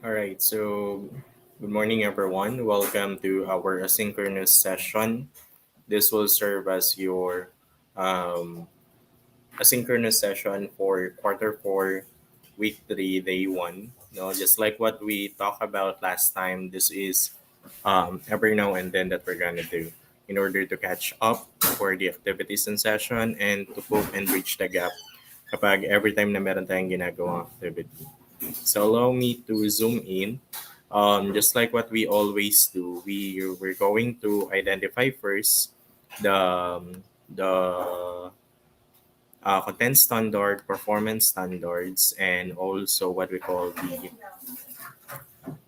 All right, so good morning, everyone. Welcome to our asynchronous session. This will serve as your um, asynchronous session for quarter 4, week 3, day 1. Just like what we talked about last time, this is every now and then that we're gonna do in order to catch up for the activities in session and to cope and bridge the gap kapag every time na meron tayong ginagawang activity. So allow me to zoom in. Just like what we always do, we're going to identify first the content standard, performance standards, and also what we call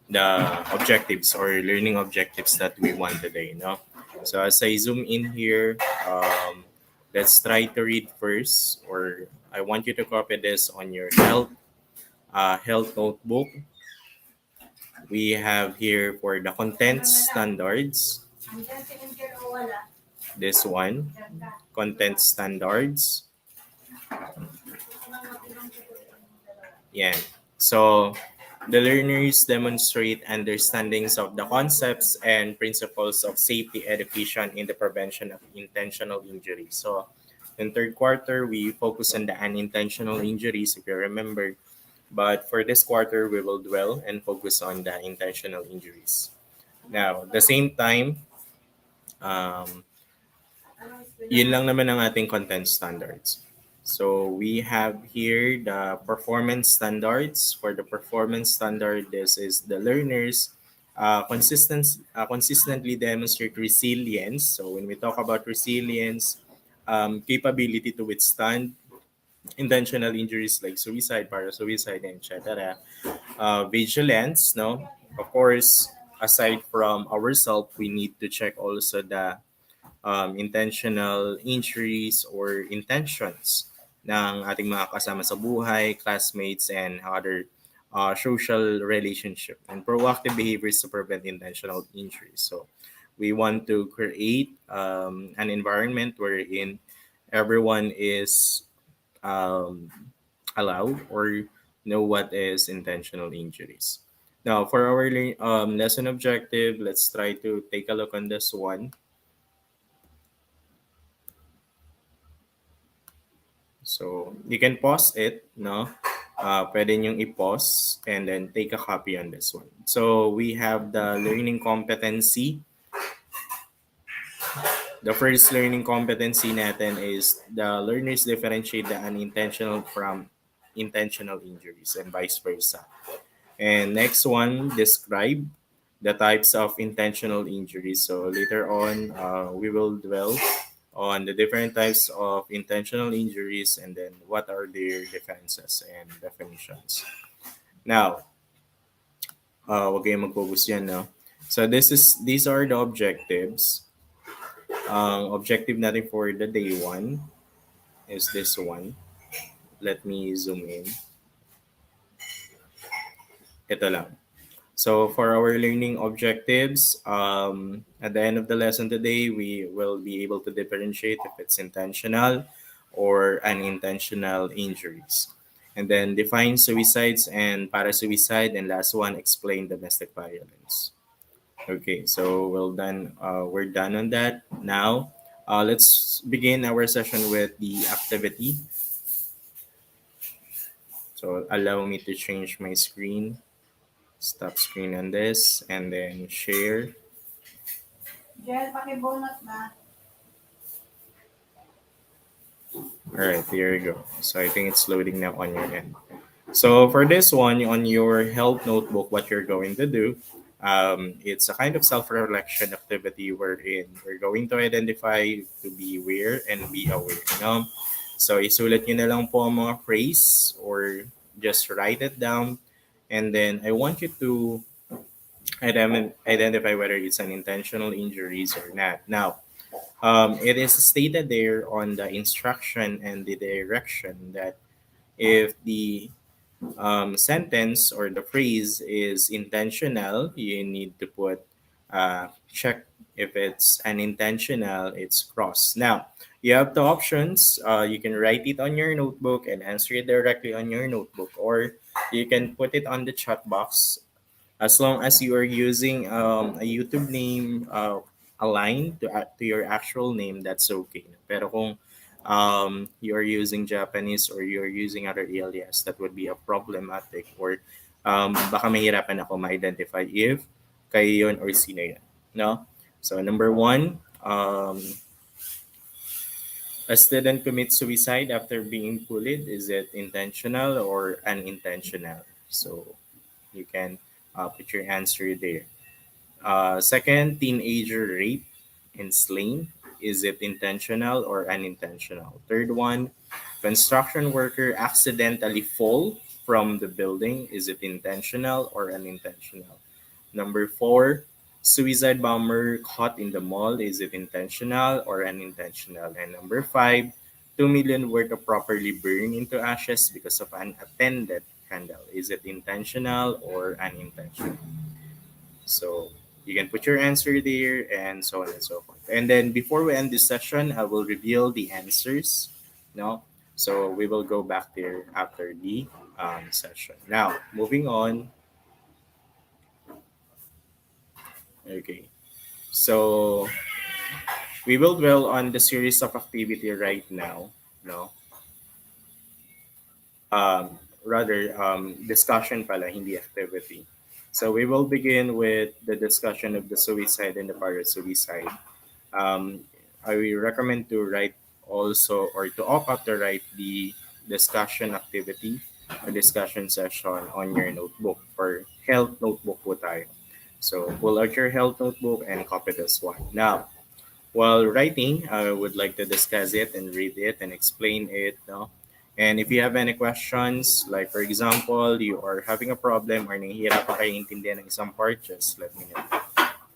the objectives or learning objectives that we want today. No, so as I zoom in here, let's try to read first, or I want you to copy this on your health notebook. We have here for the content standards. This one, content standards. Yeah. So the learners demonstrate understandings of the concepts and principles of safety education in the prevention of intentional injury. So in third quarter, we focus on the unintentional injuries, if you remember. But for this quarter, we will dwell and focus on the intentional injuries. Now, at the same time, um, yun lang naman ang ating content standards. So we have here the performance standards. For the performance standard, this is the learners consistently demonstrate resilience. So when we talk about resilience, capability to withstand intentional injuries like suicide, parasuicide, etc. Vigilance, no? Of course, aside from ourselves, we need to check also the intentional injuries or intentions ng ating mga kasama sa buhay, classmates, and other social relationship and proactive behaviors to prevent intentional injuries. So we want to create an environment wherein everyone is um, allowed or know what is intentional injuries. Now, for our lesson objective, let's try to take a look on this one. So, you can pause it, no? Pwede nyong i-pause and then take a copy on this one. So, we have the learning competency. The first learning competency natin is the learners differentiate the unintentional from intentional injuries and vice versa. And next one, describe the types of intentional injuries. So later on, we will dwell on the different types of intentional injuries and then what are their defenses and definitions. Now, wag kayong mag-focus dyan, no? So these are the objectives. Objective natin for the day 1 is this one. Let me zoom in. Ito lang. So for our learning objectives, at the end of the lesson today, we will be able to differentiate if it's intentional or unintentional injuries. And then define suicides and parasuicide, and last one, explain domestic violence. Okay, so we're done on that. Now, let's begin our session with the activity. So allow me to change my screen. Stop screen on this and then share. Jel, pakibunot na. All right, here you go. So I think it's loading now on your end. So for this one, on your health notebook, what you're going to do, it's a kind of self-reflection activity wherein we're going to identify, to be aware and be aware. So isulat nyo na lang po ang mga phrase or just write it down. And then I want you to identify whether it's an intentional injuries or not. Now, it is stated there on the instruction and the direction that if the sentence or the phrase is intentional, you need to put check. If it's unintentional, it's cross. Now, you have the options. You can write it on your notebook and answer it directly on your notebook, or you can put it on the chat box As long as you are using a YouTube name aligned to your actual name, that's okay. Pero kung you are using Japanese or you're using other alias, that would be a problematic, or baka mahirapan ako ma-identify if kayo yun or sino yun. No? So number one, a student commits suicide after being bullied. Is it intentional or unintentional? So you can put your answer there. Second, teenager rape and slain. Is it intentional or unintentional? Third one, construction worker accidentally fall from the building. Is it intentional or unintentional? Number four, suicide bomber caught in the mall. Is it intentional or unintentional? And number five, 2 million worth of properly burned into ashes because of an attended candle. Is it intentional or unintentional? So you can put your answer there and so on and so forth. And then before we end this session, I will reveal the answers. No? So we will go back there after the session. Now, moving on. Okay. So we will dwell on the series of activity right now. No? Discussion pala, hindi activity. So we will begin with the discussion of the suicide and the para-suicide. um, I will recommend to write also or to opt out to write the discussion activity or discussion session on your notebook or health notebook po tayo. So pull out your health notebook and copy this one. Now, while writing, I would like to discuss it and read it and explain it. No? And if you have any questions, like for example, you are having a problem or nahihirapan kayo intindihan ng isang part, just let me know.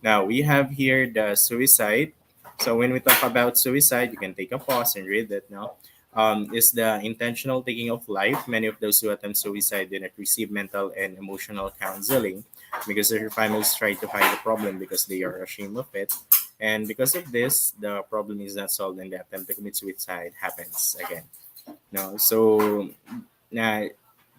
Now we have here the suicide. So when we talk about suicide, you can take a pause and read it now. Is the intentional taking of life. Many of those who attempt suicide do not receive mental and emotional counseling because their families try to hide the problem because they are ashamed of it. And because of this, the problem is not solved and the attempt to commit suicide happens again. No? So na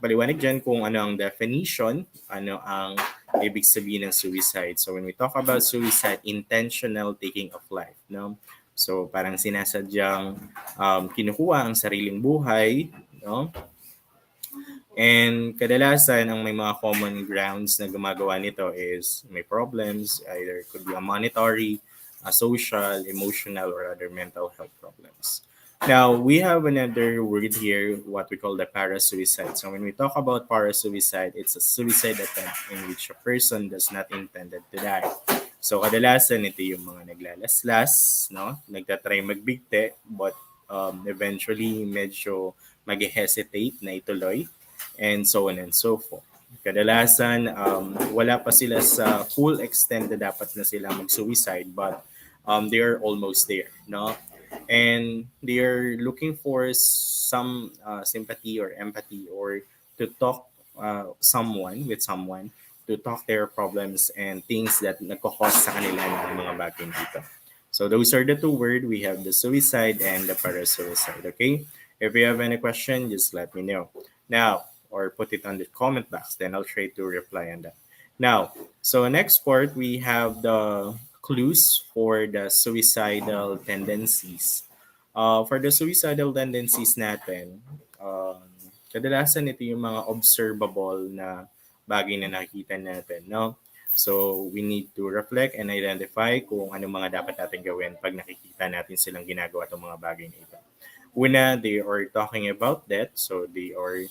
paliwanag dyan kung ano ang definition, ano ang ibig sabihin ng suicide. So when we talk about suicide, intentional taking of life, no? So parang sinasadyang kinukuha ang sariling buhay, no? And kadalasan ang may mga common grounds na gumagawa nito is may problems, either could be a monetary, a social, emotional, or other mental health problems. Now, we have another word here, what we call the para-suicide. So when we talk about para-suicide, it's a suicide attempt in which a person does not intended to die. So kadalasan ito yung mga naglalaslas, no? Nagtatry magbigti, but eventually medyo mag-hesitate na ituloy and so on and so forth. Kadalasan, wala pa sila sa full extent na dapat na sila mag-suicide, but they are almost there, no? And they are looking for some sympathy or empathy or to talk someone to talk their problems and things that nagkakos sa kanila ng mga bagay dito. So those are the two words. We have the suicide and the para-suicide, okay? If you have any question, just let me know. Now, or put it on the comment box, then I'll try to reply on that. Now, so next part, we have the clues for the suicidal tendencies. For the suicidal tendencies natin, kadalasan ito yung mga observable na bagay na nakikita natin, no? So, we need to reflect and identify kung ano mga dapat natin gawin pag nakikita natin silang ginagawa itong mga bagay na ito. Una, they are talking about that. So, they are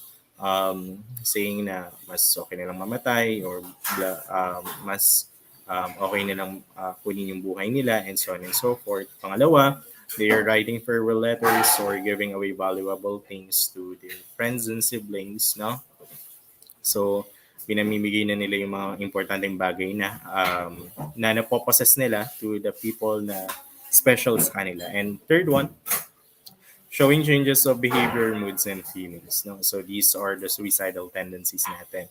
saying na mas okay na lang mamatay or mas okay na lang kunin yung buhay nila and so on and so forth. Pangalawa, they are writing farewell letters or giving away valuable things to their friends and siblings, no? So, pinamimigay na nila yung mga importanteng bagay na napopossess nila to the people na special sa kanila. And third one, showing changes of behavior, moods, and feelings. No? So these are the suicidal tendencies natin.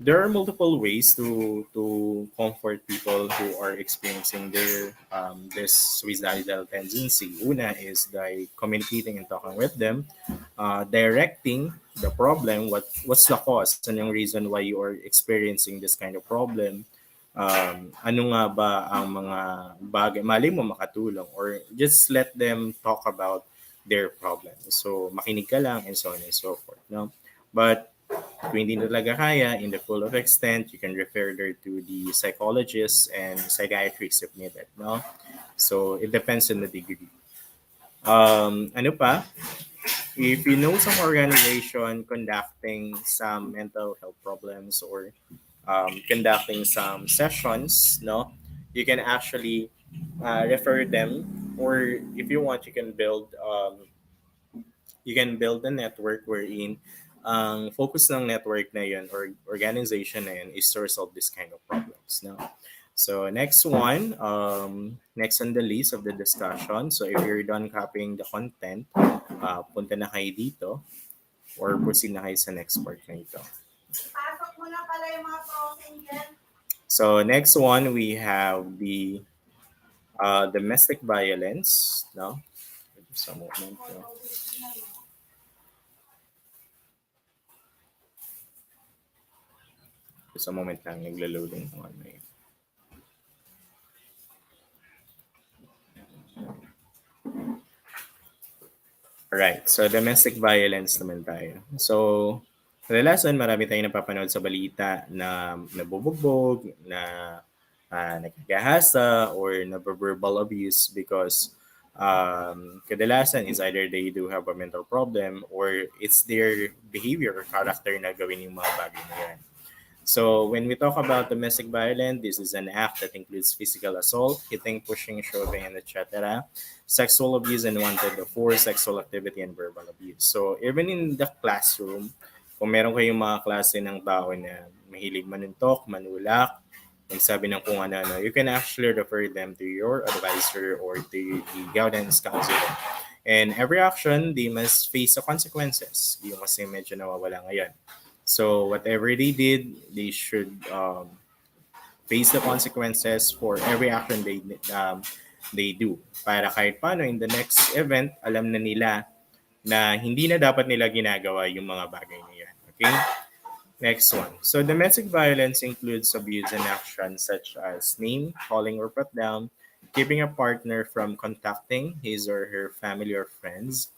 There are multiple ways to comfort people who are experiencing their this suicidal tendency. Una is by communicating and talking with them, directing the problem, what's the cause, and yung reason why you are experiencing this kind of problem. Ano nga ba ang mga bagay, mali mo makatulong, or just let them talk about their problem. So, makinig ka lang and so on and so forth. No? But kung hindi na talaga kaya, in the full of extent, you can refer there to the psychologists and psychiatrists if needed. No? So, it depends on the degree. Ano pa? If you know some organization conducting some mental health problems or conducting some sessions, no, you can actually refer them, or if you want, you can build a network wherein ang focus ng network na yun or organization na yun is to resolve this kind of problems. No? So next one, next on the list of the discussion. So if you're done copying the content, punta na kayo dito or proceed na kayo sa next part na ito. Pasok mo na pala yung mga frozen dyan. So next one, we have the domestic violence. No? Just a moment. No? Just a moment lang, naglo-loading ng ano yun. Alright, so domestic violence naman tayo. So, kadalasan marami tayong napapanood sa balita na nabubugbog, na nagkakahasa, or na-verbal abuse because kadalasan is either they do have a mental problem or it's their behavior or character na gawin yung mga bagay na yan. So when we talk about domestic violence, this is an act that includes physical assault, hitting, pushing, shoving, and etc., sexual abuse, and wanted for sexual activity and verbal abuse. So even in the classroom, kung meron kayong mga klase ng tao na mahilig manuntok, manulak, magsabi ng kung ano, you can actually refer them to your advisor or to the guidance counselor. And every action, they must face the consequences. Yung kasi medyo nawawala ngayon. So whatever they did, they should face the consequences for every action they do. Para kahit paano in the next event, alam na nila na hindi na dapat nila ginagawa yung mga bagay na yan. Okay? Next one. So domestic violence includes abuse and actions such as name, calling or put down, keeping a partner from contacting his or her family or friends,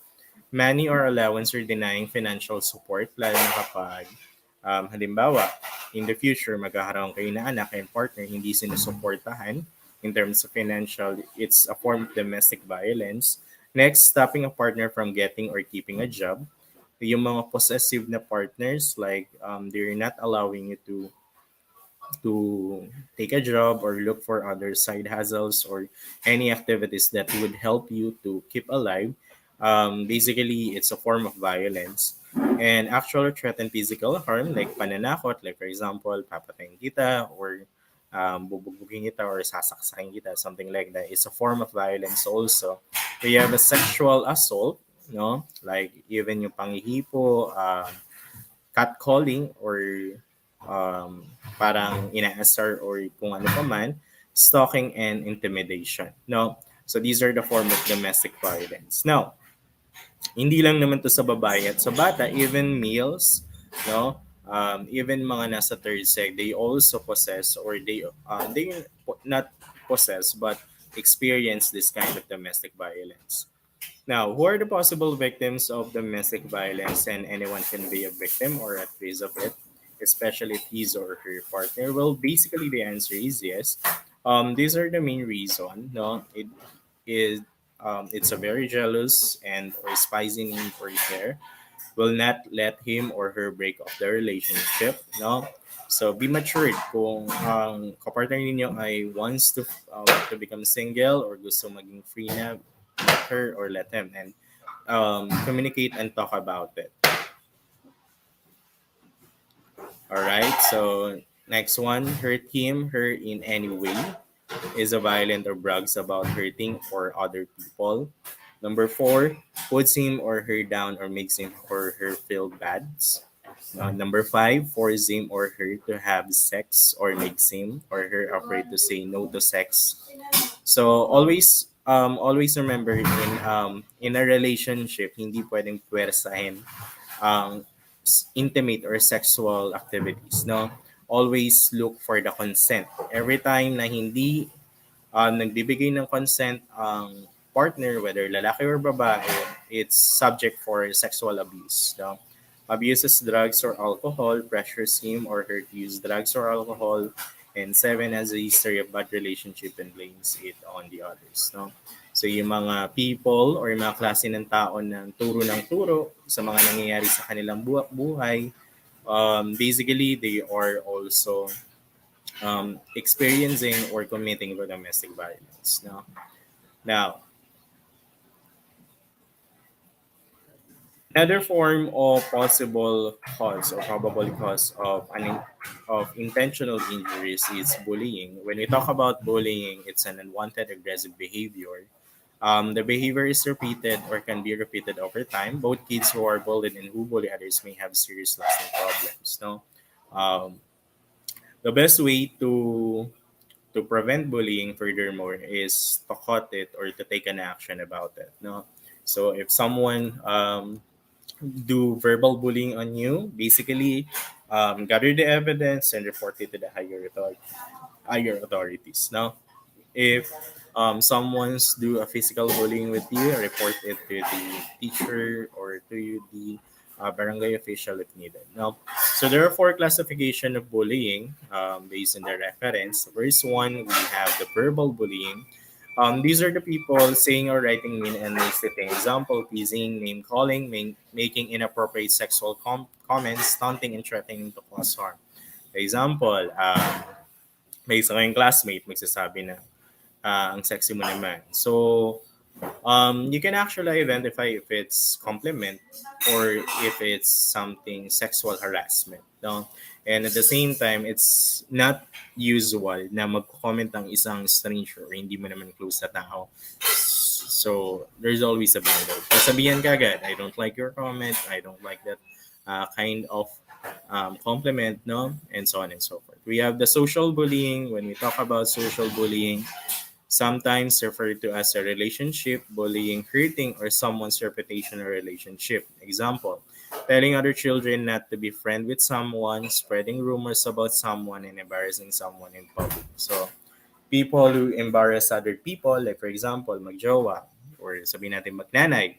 money or allowance, or denying financial support, lalo na kapag halimbawa, in the future, magkakaroon kayo na anak and partner, hindi sinusuportahan in terms of financial, it's a form of domestic violence. Next, stopping a partner from getting or keeping a job. Yung mga possessive na partners, like they're not allowing you to take a job or look for other side hustles or any activities that would help you to keep alive. Basically, it's a form of violence. And actual threat and physical harm, like pananakot, like for example, papatayin kita or bubugbugin kita or sasaksakin kita, something like that. It's a form of violence also. We have a sexual assault, no? Like even yung panghihipo, catcalling, or parang inaasar or kung ano pa man, stalking and intimidation. No? So these are the form of domestic violence. Now, hindi lang naman to sa babae at sa bata, even males, no? Even mga nasa third sex, they also possess or they not possess but experience this kind of domestic violence. Now, who are the possible victims of domestic violence, and anyone can be a victim or at risk of it, especially if his or her partner? Well, basically the answer is yes. These are the main reason. No, it's a very jealous and or spicy need for care. Will not let him or her break off the relationship. No, so be matured kung ang kapartner ninyo ay wants to become single or gusto maging free na, let her or let him, and communicate and talk about it. All right. So next one, hurt him, her in any way, is a violent or brags about hurting or other people. Number four, puts him or her down or makes him or her feel bad. Number five, force him or her to have sex or makes him or her afraid to say no to sex. So always remember in a relationship, hindi pwedeng puwersahin ang intimate or sexual activities, no? Always look for the consent. Every time na hindi nagbibigay ng consent ang partner, whether lalaki or babae, it's subject for sexual abuse. No? Abuses drugs or alcohol, pressures him or her to use drugs or alcohol, and seven has a history of bad relationship and blames it on the others. No? So yung mga people or yung mga klase ng tao ng turo sa mga nangyayari sa kanilang buhay, basically they are also experiencing or committing for domestic violence. No? Now, another form of possible cause or probable cause of of intentional injuries is bullying. When we talk about bullying, it's an unwanted aggressive behavior. The behavior is repeated or can be repeated over time. Both kids who are bullied and who bully others may have serious lasting problems. No, um, the best way to prevent bullying furthermore is to cut it or to take an action about it, no? So if someone do verbal bullying on you, basically gather the evidence and report it to the higher authorities, no? If someone's do a physical bullying with you, report it to the teacher or to the barangay official if needed. Now, so there are four classification of bullying based on the reference. First one, we have the verbal bullying. These are the people saying or writing mean and nasty things. Example, teasing, name calling, making inappropriate sexual comments, taunting, and threatening to cause harm. Example, may isa kayong classmate magsasabi na ang sexy mo naman. So, you can actually identify if it's compliment or if it's something sexual harassment. No? And at the same time, it's not usual na mag-comment ang isang stranger or hindi mo naman close sa tao. So, there's always a boundary. Sabihan ka agad, I don't like your comment, I don't like that kind of compliment, no? And so on and so forth. We have the social bullying. When we talk about social bullying, sometimes referred to as a relationship, bullying, hurting, or someone's reputation or relationship. Example, telling other children not to be friend with someone, spreading rumors about someone, and embarrassing someone in public. So, people who embarrass other people, like for example, magjowa, or sabihin natin magnanay.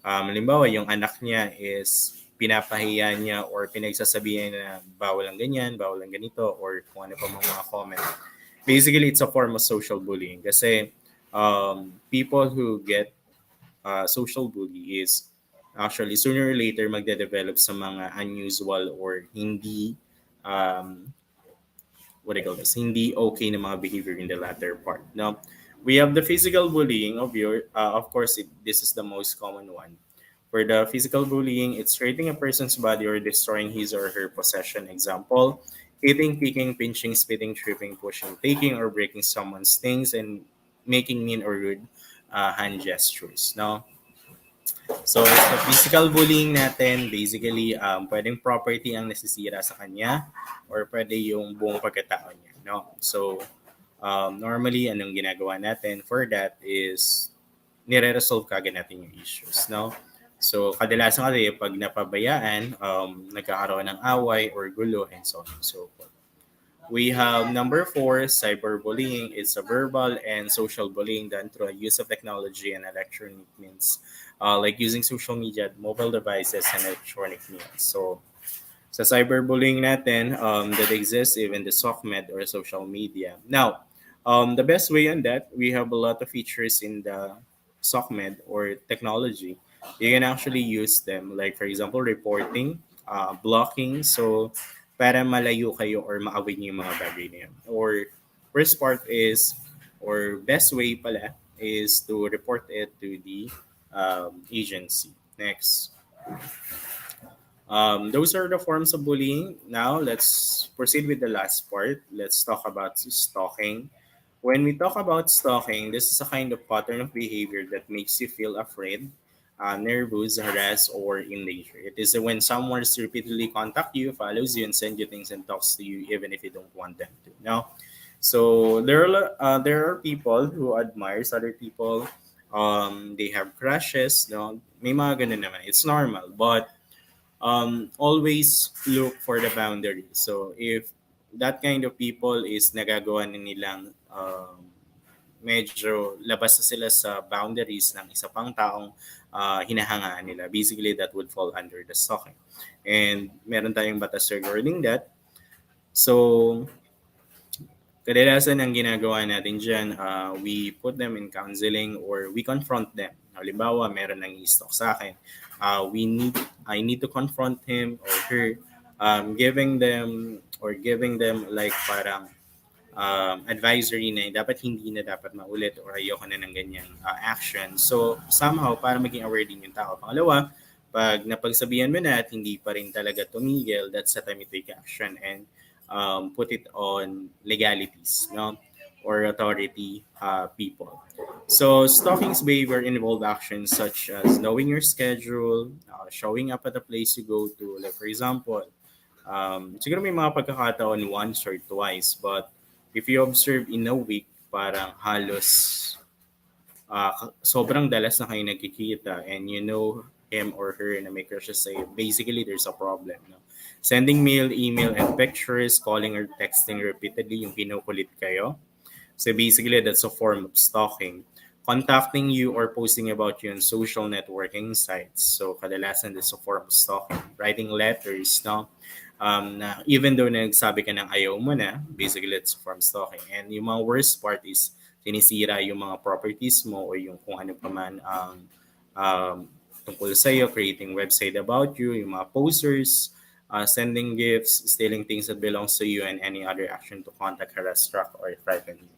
Halimbawa, yung anak niya is pinapahiya niya or pinagsasabihan na bawal ang ganyan, bawal ang ganito, or kung ano pa mga comment. Basically, it's a form of social bullying kasi people who get social bully is actually sooner or later magde-develop sa mga unusual or hindi what I call this, hindi okay na mga behavior in the latter part. Now, we have the physical bullying of course, this is the most common one. For the physical bullying, it's hurting a person's body or destroying his or her possession. Example, hitting, kicking, pinching, spitting, tripping, pushing, taking, or breaking someone's things, and making mean or rude hand gestures. No? So, sa physical bullying natin, basically, pwedeng property ang nasisira sa kanya or pwede yung buong pagkatao niya. No? So, normally, anong ginagawa natin for that is nire-resolve kagad natin yung issues, no? So, kadalasan kasi pag napabayaan, nagkakaroon ng away or gulo and so on and so forth. We have number four, cyberbullying. It's a verbal and social bullying done through a use of technology and electronic means, like using social media, mobile devices, and electronic means. So, sa cyberbullying natin that exists even the SOCMED or social media. Now, the best way on that, we have a lot of features in the SOCMED or technology. You can actually use them, like for example, reporting, blocking, so para malayo kayo or maawin niyo yung mga bagay na yun. Or first part is, or best way pala, is to report it to the agency. Next. Those are the forms of bullying. Now, let's proceed with the last part. Let's talk about stalking. When we talk about stalking, this is a kind of pattern of behavior that makes you feel afraid, nervous, harassed, or in danger. It is when someone repeatedly contact you, follows you, and sends you things and talks to you even if you don't want them to. Now, so there are people who admires other people. They have crushes. No, may mga ganun naman. It's normal, but always look for the boundaries. So if that kind of people is nagagawa na nilang medyo labas na sila sa boundaries ng isa pang taong hinahangaan nila. Basically, that would fall under the stalking. And meron tayong batas regarding that. So, kadalasan ang ginagawa natin dyan, we put them in counseling or we confront them. Halimbawa, meron nang i-stalk sa akin. I need to confront him or her, giving them like parang advisory na dapat hindi na dapat maulit or ayoko na ng ganyang action. So, somehow, para maging aware din yung tao. Pangalawa, pag napagsabihan mo na at hindi pa rin talaga tumigil, that's the time you take action and put it on legalities, no? Or authority people. So, stalking's behavior involved actions such as knowing your schedule, showing up at the place you go to. Like, for example, siguro may mga pagkakataon once or twice, but if you observe in a week, parang halos sobrang dalas na kayo nagkikita and you know him or her na may crushes sa'yo, basically there's a problem. No? Sending mail, email, and pictures, calling or texting repeatedly yung kinukulit kayo. So basically, that's a form of stalking. Contacting you or posting about you on social networking sites. So kadalasan, that's a form of stalking. Writing letters, no? Na even though nagsabi ka ng ayaw mo na, basically it's a form of stalking. And yung mga worst part is sinisira yung mga properties mo o yung kung ano pa man ang um, tungkol sa iyo, creating website about you, yung mga posters, sending gifts, stealing things that belongs to you, and any other action to contact, harass, track, or threaten you.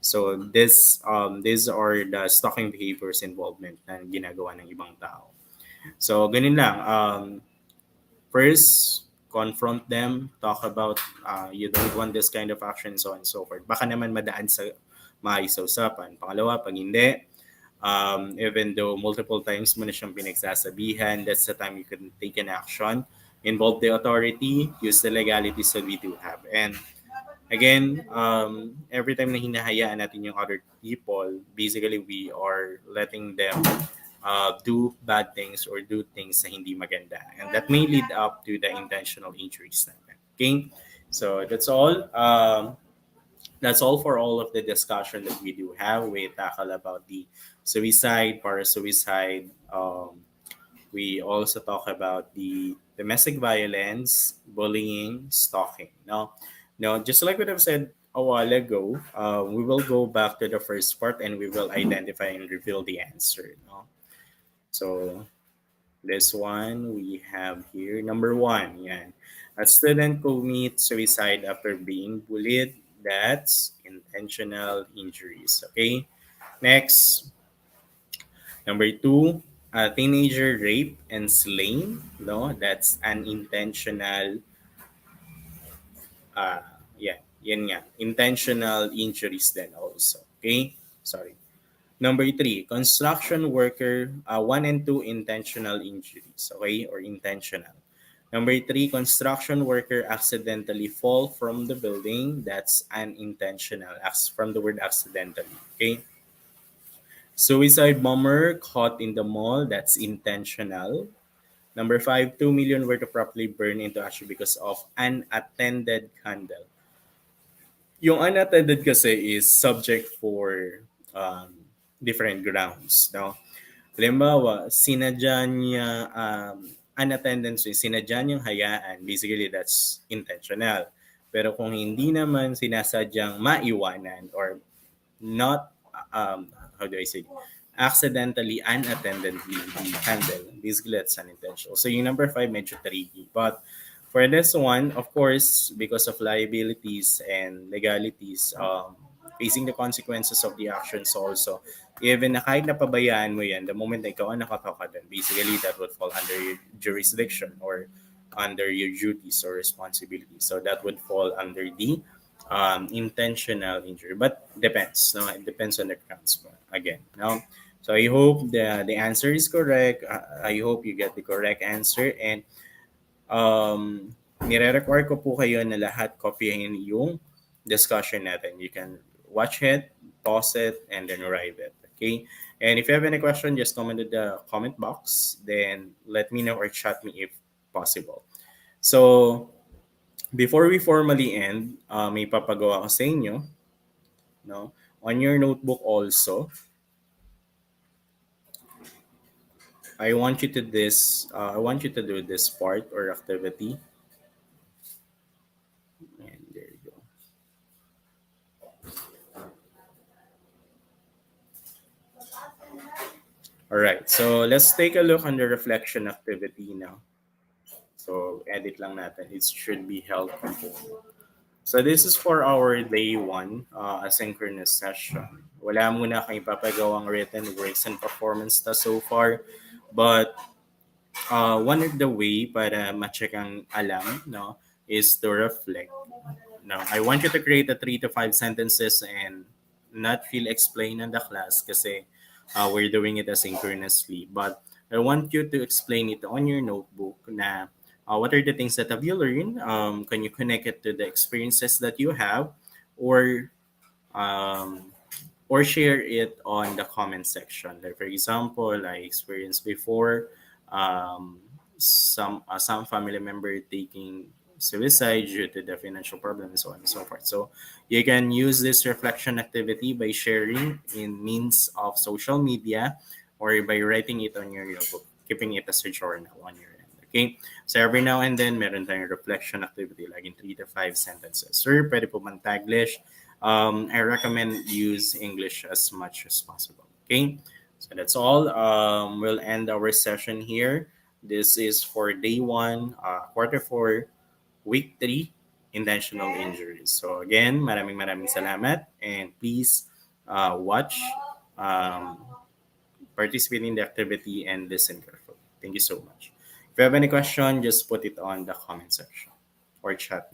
So these are the stalking behaviors involvement na ginagawa ng ibang tao. So ganun lang. First, confront them, talk about you don't want this kind of action, so on and so forth. Baka naman madaan sa maayos sa usapan. Pangalawa, pag hindi, even though multiple times mo na siyang pinagsasabihan, that's the time you can take an action, involve the authority, use the legalities that we do have. And again, every time na hinahayaan natin yung other people, basically we are letting them do bad things or do things na hindi maganda. And that may lead up to the intentional injuries natin. Okay? So that's all for all of the discussion that we do have. We tackle about the suicide, para-suicide. We also talk about the domestic violence, bullying, stalking. Now, just like what I've said a while ago, we will go back to the first part and we will identify and reveal the answer. No? So this one we have here. Number one, yan. A student commits suicide after being bullied. That's intentional injuries. Okay. Next, number two, a teenager raped and slain. No, that's an intentional. Uh, yeah, yan nga. Intentional injuries then also. Okay. Sorry. Number three, construction worker, one and two intentional injuries, okay, or intentional. Number three, construction worker accidentally fall from the building. That's unintentional, from the word accidentally, okay. Suicide bomber caught in the mall. That's intentional. Number five, 2 million were to properly burn into ash because of unattended candle. Yung unattended kasi is subject for different grounds. No? Halimbawa, sinadya niya unattended, so sinadya niyang hayaan, basically that's intentional. Pero kung hindi naman sinasadyang maiwanan or not, how do I say, accidentally, unattendedly handle, basically that's unintentional. So yung number five, medyo tricky. But for this one, of course, because of liabilities and legalities, facing the consequences of the actions also, even na kahit napabayaan mo yan, the moment na ikaw ang nakatoka dun, basically that would fall under your jurisdiction or under your duties or responsibilities. So that would fall under the intentional injury. But depends, no? It depends on the grounds again, no? So I hope the answer is correct. I hope you get the correct answer. And nire-require ko po kayo na lahat copyhin yung discussion natin. You can watch it, pause it, and then write it. Okay? And if you have any question, just comment in the comment box. Then let me know or chat me if possible. So, before we formally end, may papagawa ko sa inyo, no? On your notebook also, I want you to do this part or activity. And there you go. All right. So let's take a look on the reflection activity now. So edit lang natin. It should be held component. So this is for our day one asynchronous session. Wala muna kang ipapagawang written works and performance na so far. But one of the way para ma-check ang alam, no, is to reflect. No, I want you to create a 3 to 5 sentences and not feel explain in the class kasi we're doing it asynchronously. But I want you to explain it on your notebook na what are the things that have you learned? Can you connect it to the experiences that you have, or um, or share it on the comment section. Like for example, I experienced before some family member taking suicide due to the financial problem and so on and so forth. So you can use this reflection activity by sharing in means of social media or by writing it on your notebook, keeping it as a journal on your end. Okay? So every now and then, meron tayong reflection activity like in 3 to 5 sentences. Sir, pwede po man Taglish. I recommend use English as much as possible. Okay, so that's all. We'll end our session here. This is for day one, Q4, week 3, intentional injuries. So again, maraming salamat, and please watch, um, participate in the activity, and listen carefully. Thank you so much. If you have any question, just put it on the comment section or chat.